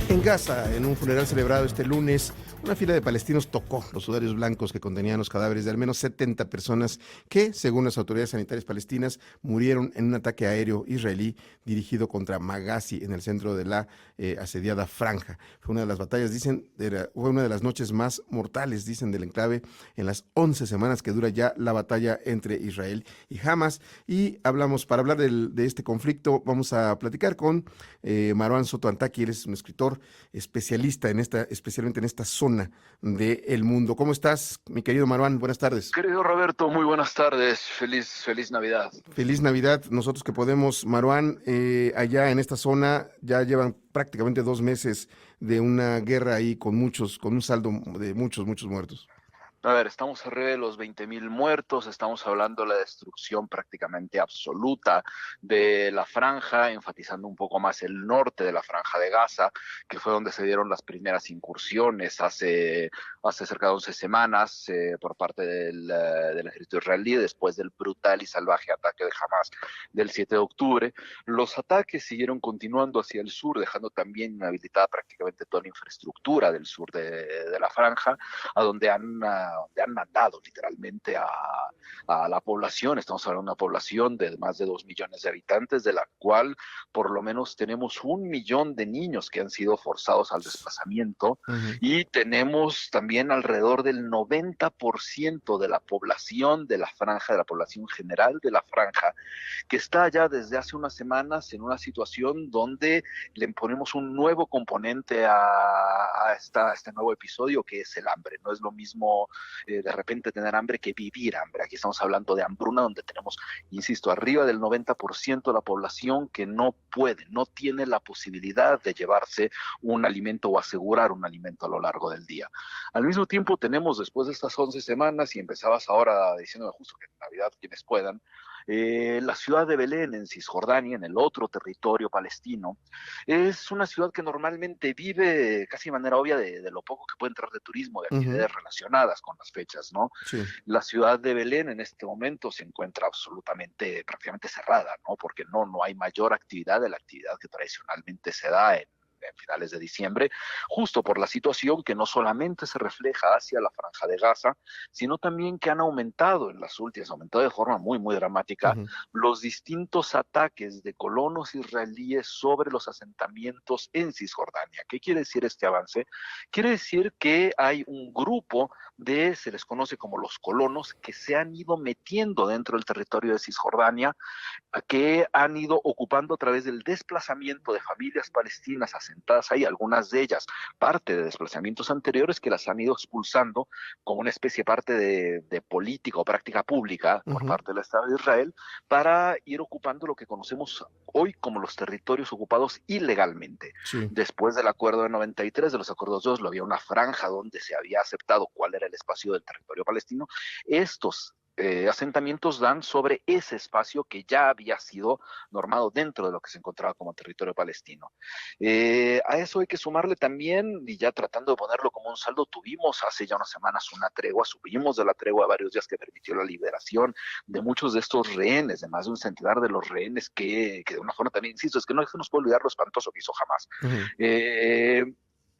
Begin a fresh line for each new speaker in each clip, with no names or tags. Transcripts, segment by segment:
En Gaza, en un funeral celebrado este lunes, una fila de palestinos tocó los sudarios blancos que contenían los cadáveres de al menos 70 personas que, según las autoridades sanitarias palestinas, murieron en un ataque aéreo israelí dirigido contra Maghazi, en el centro de la asediada franja. Fue una de las batallas, dicen, fue una de las noches más mortales, dicen, del enclave en las 11 semanas que dura ya la batalla entre Israel y Hamas. Y para hablar de este conflicto, vamos a platicar con Marwan Soto Antaki. Él es un escritor especialista especialmente en esta zona del mundo. ¿Cómo estás, mi querido Marwan? Buenas tardes.
Querido Roberto, muy buenas tardes. Feliz Navidad.
Feliz Navidad. Nosotros que podemos, Marwan, allá en esta zona ya llevan prácticamente 2 meses de una guerra ahí con un saldo de muchos muertos.
A ver, estamos arriba de los 20.000 muertos, estamos hablando de la destrucción prácticamente absoluta de la franja, enfatizando un poco más el norte de la franja de Gaza, que fue donde se dieron las primeras incursiones hace cerca de 11 semanas por parte del ejército israelí, después del brutal y salvaje ataque de Hamas del 7 de octubre. Los ataques siguieron continuando hacia el sur, dejando también inhabilitada prácticamente toda la infraestructura del sur de la franja, a donde han mandado literalmente a la población. Estamos hablando de una población de más de 2 millones de habitantes, de la cual por lo menos tenemos 1 millón de niños que han sido forzados al desplazamiento, y tenemos también alrededor del 90% de la población de la franja, de la población general de la franja, que está ya desde hace unas semanas en una situación donde le ponemos un nuevo componente a este nuevo episodio, que es el hambre. No es lo mismo de repente tener hambre que vivir hambre. Aquí estamos hablando de hambruna, donde tenemos, insisto, arriba del 90% de la población que no tiene la posibilidad de llevarse un alimento o asegurar un alimento a lo largo del día. Al mismo tiempo tenemos, después de estas 11 semanas, y empezabas ahora diciendo justo que en Navidad quienes puedan, la ciudad de Belén, en Cisjordania, en el otro territorio palestino, es una ciudad que normalmente vive casi de manera obvia de lo poco que puede entrar de turismo, de actividades relacionadas con las fechas, ¿no?
Sí.
La ciudad de Belén en este momento se encuentra prácticamente cerrada, ¿no? Porque no hay mayor actividad de la actividad que tradicionalmente se da en finales de diciembre, justo por la situación que no solamente se refleja hacia la franja de Gaza, sino también que han aumentado de forma muy dramática, los distintos ataques de colonos israelíes sobre los asentamientos en Cisjordania. ¿Qué quiere decir este avance? Quiere decir que hay un grupo se les conoce como los colonos, que se han ido metiendo dentro del territorio de Cisjordania, que han ido ocupando a través del desplazamiento de familias palestinas asentadas ahí, algunas de ellas parte de desplazamientos anteriores que las han ido expulsando como una especie parte de política o práctica pública por parte del Estado de Israel, para ir ocupando lo que conocemos hoy como los territorios ocupados ilegalmente.
Sí.
Después del acuerdo de 93, de los acuerdos de Oslo, había una franja donde se había aceptado cuál era el espacio del territorio palestino. Estos asentamientos dan sobre ese espacio que ya había sido normado dentro de lo que se encontraba como territorio palestino. A eso hay que sumarle también, y ya tratando de ponerlo como un saldo, tuvimos hace ya unas semanas una tregua, subimos de la tregua varios días, que permitió la liberación de muchos de estos rehenes, de más de un centenar de los rehenes que de una forma también, insisto, es que no se nos puede olvidar lo espantoso que hizo Hamas.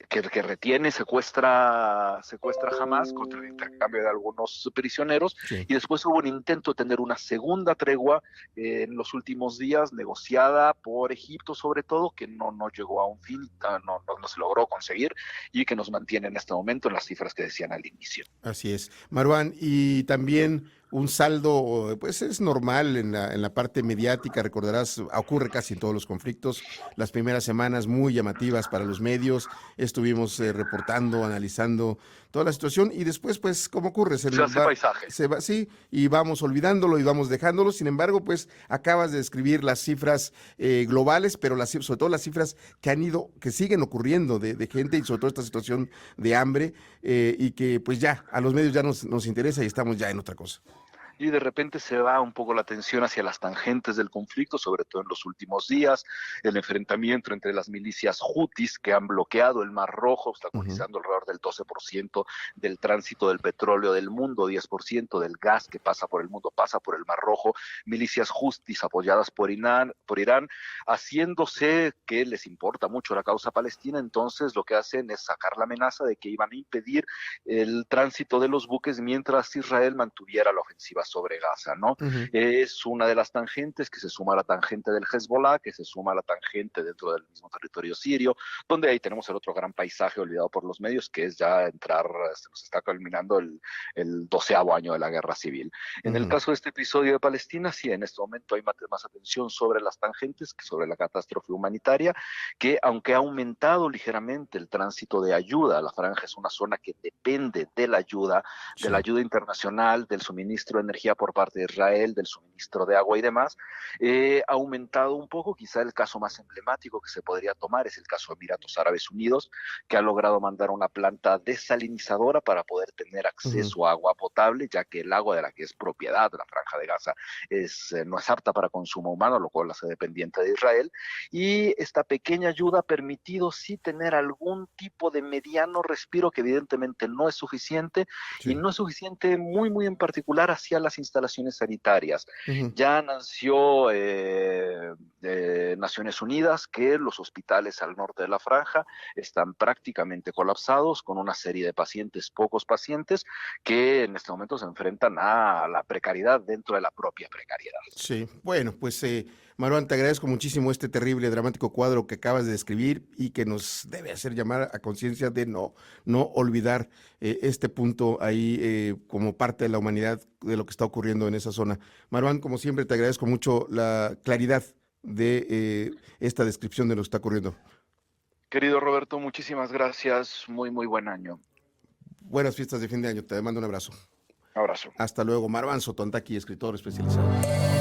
Que retiene, secuestra Hamas contra el intercambio de algunos prisioneros,
Sí.
y después hubo un intento de tener una segunda tregua en los últimos días, negociada por Egipto sobre todo, que no llegó a un fin, no se logró conseguir, y que nos mantiene en este momento en las cifras que decían al inicio.
Así es, Marwan, y también un saldo, pues es normal en la parte mediática, recordarás, ocurre casi en todos los conflictos, las primeras semanas muy llamativas para los medios, estuvimos reportando, analizando toda la situación, y después, pues, como ocurre,
Se hace paisaje.
se va, sí, y vamos olvidándolo y vamos dejándolo. Sin embargo, pues, acabas de describir las cifras globales, pero sobre todo las cifras que siguen ocurriendo de gente, y sobre todo esta situación de hambre, y que pues ya a los medios ya nos interesa y estamos ya en otra cosa.
y de repente se va un poco la atención hacia las tangentes del conflicto, sobre todo en los últimos días, el enfrentamiento entre las milicias hutis que han bloqueado el Mar Rojo, obstaculizando alrededor del 12% del tránsito del petróleo del mundo, 10% del gas que pasa por el mundo pasa por el Mar Rojo, milicias hutis apoyadas por Irán, haciéndose que les importa mucho la causa palestina. Entonces lo que hacen es sacar la amenaza de que iban a impedir el tránsito de los buques mientras Israel mantuviera la ofensiva sobre Gaza, ¿no? Es una de las tangentes que se suma a la tangente del Hezbollah, que se suma a la tangente dentro del mismo territorio sirio, donde ahí tenemos el otro gran paisaje olvidado por los medios, que es ya entrar, se nos está culminando el 12º año de la guerra civil. En el caso de este episodio de Palestina, sí, en este momento hay más atención sobre las tangentes que sobre la catástrofe humanitaria, que aunque ha aumentado ligeramente el tránsito de ayuda, la franja es una zona que depende de la ayuda internacional, del suministro de energía por parte de Israel, del suministro de agua y demás, ha aumentado un poco. Quizá el caso más emblemático que se podría tomar es el caso de Emiratos Árabes Unidos, que ha logrado mandar una planta desalinizadora para poder tener acceso a agua potable, ya que el agua de la que es propiedad de la Franja de Gaza no es apta para consumo humano, lo cual hace dependiente de Israel, y esta pequeña ayuda ha permitido sí tener algún tipo de mediano respiro, que evidentemente no es suficiente, y no es suficiente muy en particular hacia las instalaciones sanitarias. Ya anunció Naciones Unidas que los hospitales al norte de la franja están prácticamente colapsados, con una serie de pacientes, pocos pacientes, que en este momento se enfrentan a la precariedad dentro de la propia precariedad.
Sí, bueno, pues Marwan, te agradezco muchísimo este terrible, dramático cuadro que acabas de describir y que nos debe hacer llamar a conciencia de no olvidar este punto ahí como parte de la humanidad de lo que está ocurriendo en esa zona. Marwan, como siempre, te agradezco mucho la claridad de esta descripción de lo que está ocurriendo.
Querido Roberto, muchísimas gracias. Muy buen año.
Buenas fiestas de fin de año. Te mando un abrazo.
Abrazo.
Hasta luego. Marwan Sotantaki, escritor especializado.